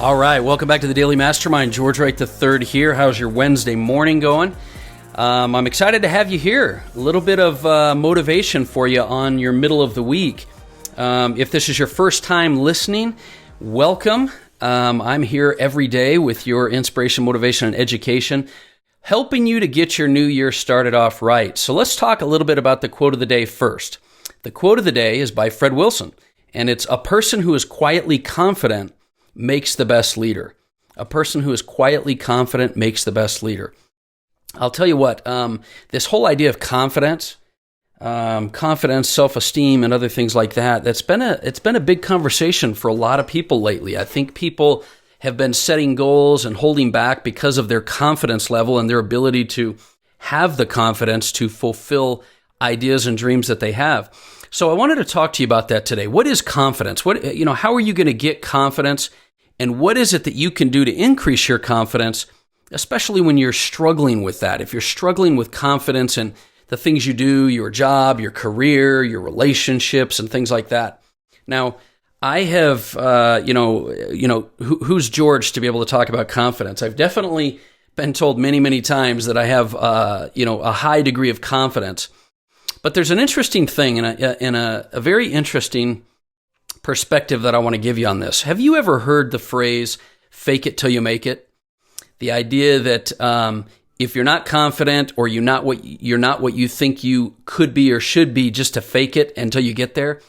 All right, welcome back to the Daily Mastermind. George Wright III here. How's your Wednesday morning going? I'm excited to have you here. A little bit of motivation for you on your middle of the week. If this is your first time listening, welcome. I'm here every day with your inspiration, motivation, and education, helping you to get your new year started off right. So let's talk a little bit about the quote of the day first. The quote of the day is by Fred Wilson, and it's, "A person who is quietly confident makes the best leader." A person who is quietly confident makes the best leader. I'll tell you what, this whole idea of confidence, self-esteem, and other things like that, it's been a big conversation for a lot of people lately. I think people have been setting goals and holding back because of their confidence level and their ability to have the confidence to fulfill ideas and dreams that they have. So I wanted to talk to you about that today. What is confidence? How are you going to get confidence? And what is it that you can do to increase your confidence, especially when you're struggling with that? If you're struggling with confidence in the things you do, your job, your career, your relationships, and things like that. Now, I have, who's George to be able to talk about confidence? I've definitely been told many, many times that I have, a high degree of confidence. But there's an interesting thing and a very interesting perspective that I want to give you on this. Have you ever heard the phrase, fake it till you make it? The idea that if you're not confident or you're not what you think you could be or should be, just to fake it until you get there.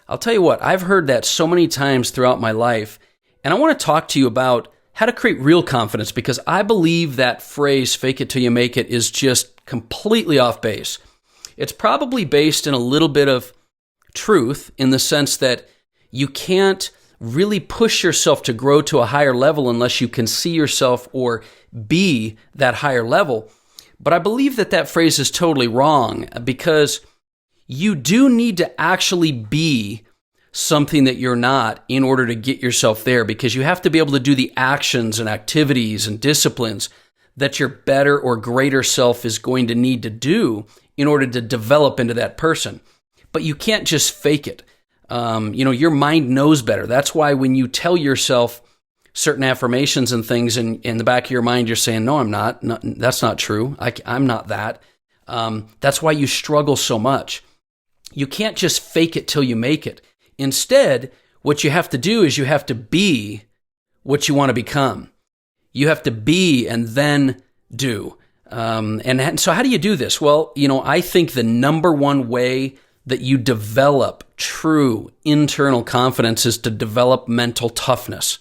I'll tell you what, I've heard that so many times throughout my life, and I want to talk to you about how to create real confidence, because I believe that phrase, fake it till you make it, is just completely off base. It's probably based in a little bit of truth in the sense that you can't really push yourself to grow to a higher level unless you can see yourself or be that higher level. But I believe that phrase is totally wrong, because you do need to actually be something that you're not in order to get yourself there, because you have to be able to do the actions and activities and disciplines that your better or greater self is going to need to do in order to develop into that person. But you can't just fake it. Your mind knows better. That's why when you tell yourself certain affirmations and things in the back of your mind, you're saying, no, I'm not. No, that's not true. I'm not that. That's why you struggle so much. You can't just fake it till you make it. Instead, what you have to do is you have to be what you want to become. You have to be and then do. And so how do you do this? Well, I think the number one way that you develop true internal confidence is to develop mental toughness.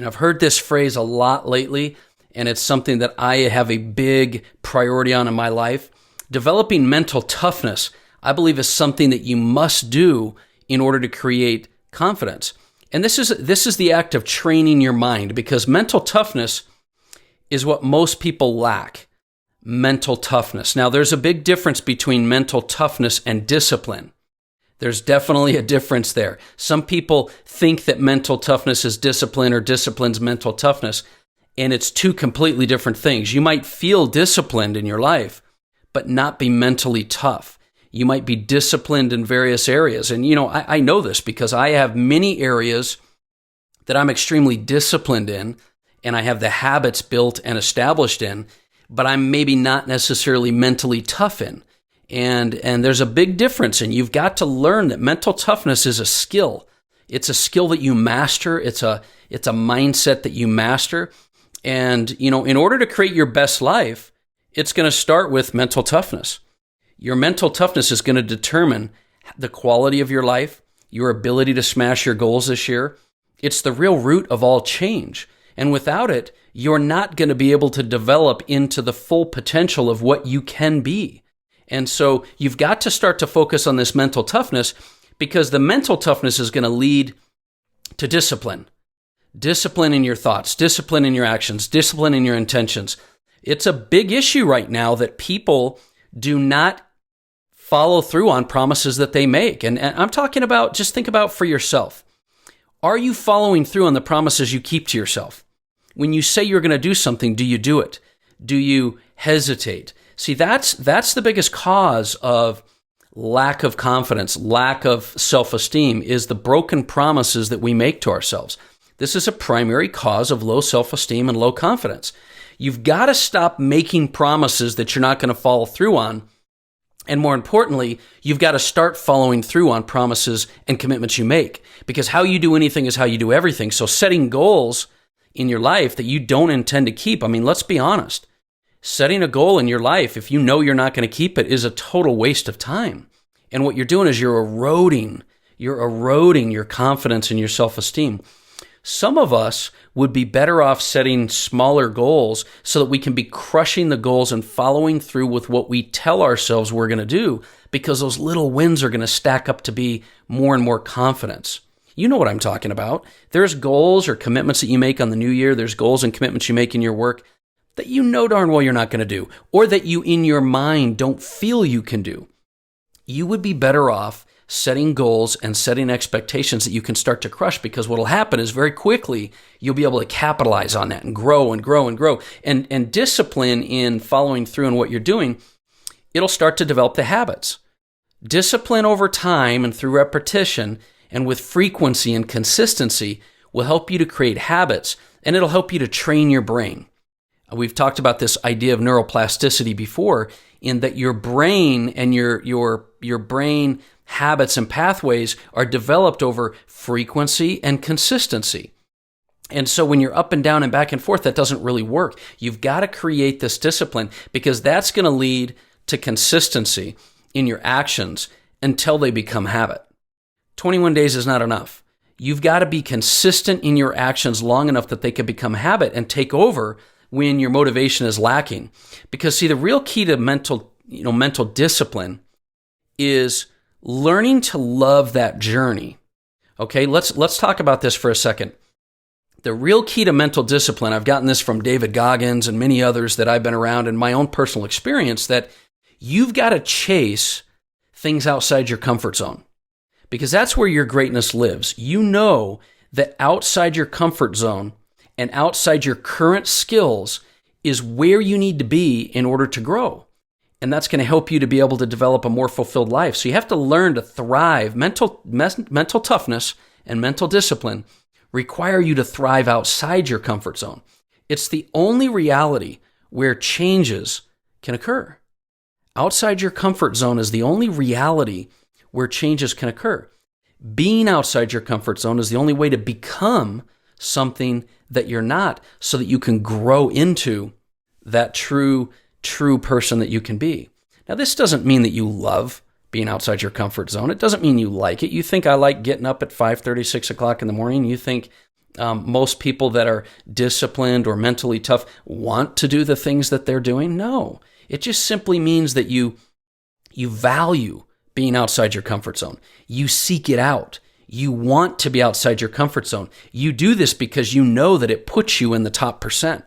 I've heard this phrase a lot lately, and it's something that I have a big priority on in my life. Developing mental toughness, I believe, is something that you must do in order to create confidence. And this is the act of training your mind, because mental toughness is what most people lack. Mental toughness. Now, there's a big difference between mental toughness and discipline. There's definitely a difference there. Some people think that mental toughness is discipline or discipline's mental toughness, and it's two completely different things. You might feel disciplined in your life, but not be mentally tough. You might be disciplined in various areas. And, I know this because I have many areas that I'm extremely disciplined in, and I have the habits built and established in, but I'm maybe not necessarily mentally tough in. And there's a big difference, and you've got to learn that mental toughness is a skill. It's a skill that you master. It's a mindset that you master. And, in order to create your best life, it's going to start with mental toughness. Your mental toughness is going to determine the quality of your life, your ability to smash your goals this year. It's the real root of all change. And without it, you're not going to be able to develop into the full potential of what you can be. And so you've got to start to focus on this mental toughness, because the mental toughness is going to lead to discipline. Discipline in your thoughts, discipline in your actions, discipline in your intentions. It's a big issue right now that people do not follow through on promises that they make. And I'm talking about, just think about for yourself. Are you following through on the promises you keep to yourself? When you say you're going to do something, do you do it? Do you hesitate? See, that's the biggest cause of lack of confidence, lack of self-esteem, is the broken promises that we make to ourselves. This is a primary cause of low self-esteem and low confidence. You've got to stop making promises that you're not going to follow through on. And more importantly, you've got to start following through on promises and commitments you make, because how you do anything is how you do everything. So setting goals in your life that you don't intend to keep, I mean, let's be honest. Setting a goal in your life, if you know you're not going to keep it, is a total waste of time. And what you're doing is you're eroding your confidence and your self-esteem. Some of us would be better off setting smaller goals so that we can be crushing the goals and following through with what we tell ourselves we're going to do, because those little wins are going to stack up to be more and more confidence. You know what I'm talking about. There's goals or commitments that you make on the new year. There's goals and commitments you make in your work that you know darn well you're not going to do, or that you in your mind don't feel you can do. You would be better off setting goals and setting expectations that you can start to crush, because what will happen is very quickly you'll be able to capitalize on that and grow and grow and grow. And discipline in following through on what you're doing, it'll start to develop the habits. Discipline over time and through repetition and with frequency and consistency will help you to create habits, and it'll help you to train your brain. We've talked about this idea of neuroplasticity before, in that your brain and your brain habits and pathways are developed over frequency and consistency. And so when you're up and down and back and forth, that doesn't really work. You've got to create this discipline, because that's going to lead to consistency in your actions until they become habit. 21 days is not enough. You've got to be consistent in your actions long enough that they can become habit and take over when your motivation is lacking. Because see, the real key to mental discipline is learning to love that journey. Okay, let's talk about this for a second. The real key to mental discipline, I've gotten this from David Goggins and many others that I've been around in my own personal experience, that you've got to chase things outside your comfort zone, because that's where your greatness lives. You know that outside your comfort zone and outside your current skills is where you need to be in order to grow. And that's going to help you to be able to develop a more fulfilled life. So you have to learn to thrive. Mental toughness and mental discipline require you to thrive outside your comfort zone. It's the only reality where changes can occur. Outside your comfort zone is the only reality where changes can occur. Being outside your comfort zone is the only way to become something that you're not, so that you can grow into that true person that you can be. Now, this doesn't mean that you love being outside your comfort zone. It doesn't mean you like it. You think I like getting up at 5:30, 6 o'clock in the morning. You think most people that are disciplined or mentally tough want to do the things that they're doing? No. It just simply means that you value being outside your comfort zone. You seek it out. You want to be outside your comfort zone. You do this because you know that it puts you in the top percent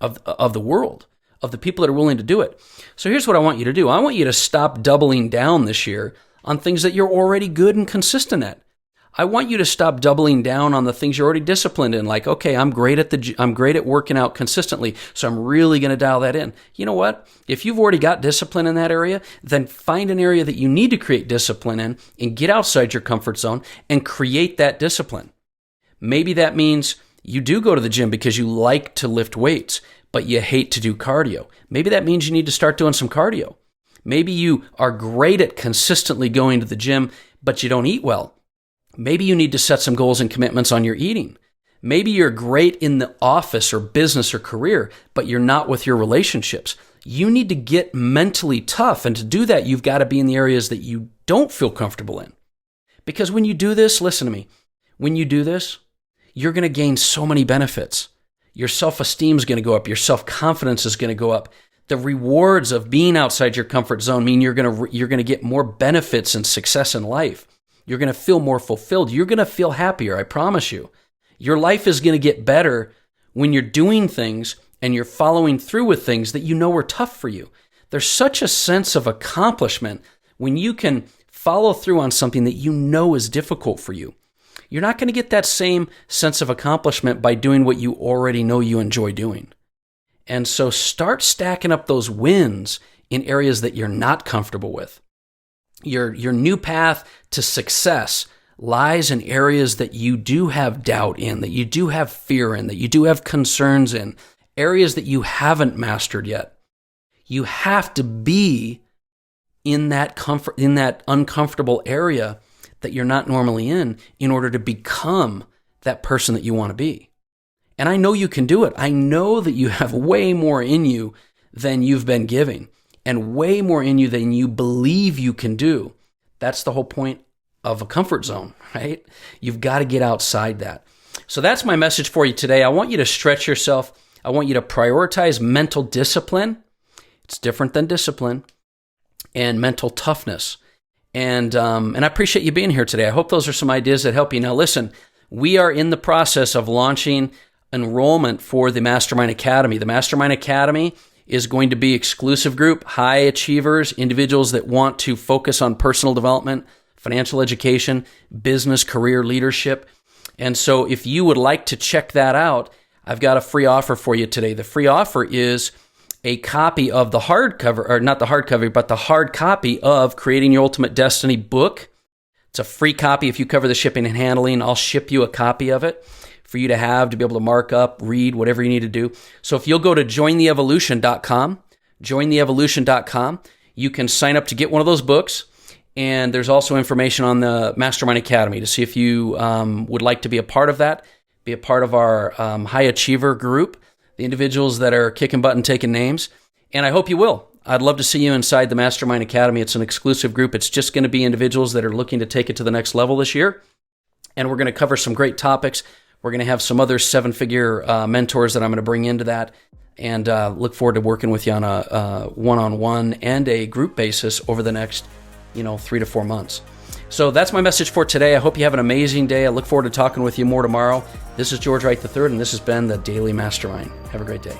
of the world, of the people that are willing to do it. So here's what I want you to do. I want you to stop doubling down this year on things that you're already good and consistent at. I want you to stop doubling down on the things you're already disciplined in. Like, okay, I'm great at working out consistently, so I'm really going to dial that in. You know what? If you've already got discipline in that area, then find an area that you need to create discipline in and get outside your comfort zone and create that discipline. Maybe that means you do go to the gym because you like to lift weights, but you hate to do cardio. Maybe that means you need to start doing some cardio. Maybe you are great at consistently going to the gym, but you don't eat well. Maybe you need to set some goals and commitments on your eating. Maybe you're great in the office or business or career, but you're not with your relationships. You need to get mentally tough, and to do that, you've got to be in the areas that you don't feel comfortable in. Because when you do this, listen to me, when you do this, you're going to gain so many benefits. Your self-esteem is going to go up. Your self-confidence is going to go up. The rewards of being outside your comfort zone mean you're going to get more benefits and success in life. You're going to feel more fulfilled. You're going to feel happier, I promise you. Your life is going to get better when you're doing things and you're following through with things that you know are tough for you. There's such a sense of accomplishment when you can follow through on something that you know is difficult for you. You're not going to get that same sense of accomplishment by doing what you already know you enjoy doing. And so start stacking up those wins in areas that you're not comfortable with. Your new path to success lies in areas that you do have doubt in, that you do have fear in, that you do have concerns in, areas that you haven't mastered yet. You have to be in that uncomfortable area that you're not normally in order to become that person that you want to be. And I know you can do it. I know that you have way more in you than you've been giving, and way more in you than you believe you can do. That's the whole point of a comfort zone, right? You've got to get outside that. So that's my message for you today. I want you to stretch yourself. I want you to prioritize mental discipline. It's different than discipline, and mental toughness. And I appreciate you being here today. I hope those are some ideas that help you. Now listen, we are in the process of launching enrollment for the Mastermind Academy. The Mastermind Academy is going to be exclusive group, high achievers, individuals that want to focus on personal development, financial education, business, career leadership. And so if you would like to check that out, I've got a free offer for you today. The free offer is a copy of the hardcover, or not the hardcover, but the hard copy of Creating Your Ultimate Destiny book. It's a free copy. If you cover the shipping and handling, I'll ship you a copy of it for you to have, to be able to mark up, read, whatever you need to do. So if you'll go to jointheevolution.com, jointheevolution.com, you can sign up to get one of those books. And there's also information on the Mastermind Academy to see if you would like to be a part of that, be a part of our high achiever group, the individuals that are kicking butt and taking names. And I hope you will. I'd love to see you inside the Mastermind Academy. It's an exclusive group. It's just going to be individuals that are looking to take it to the next level this year. And we're going to cover some great topics. We're going to have some other seven-figure mentors that I'm going to bring into that, and look forward to working with you on a one-on-one and a group basis over the next 3 to 4 months. So that's my message for today. I hope you have an amazing day. I look forward to talking with you more tomorrow. This is George Wright III, and this has been the Daily Mastermind. Have a great day.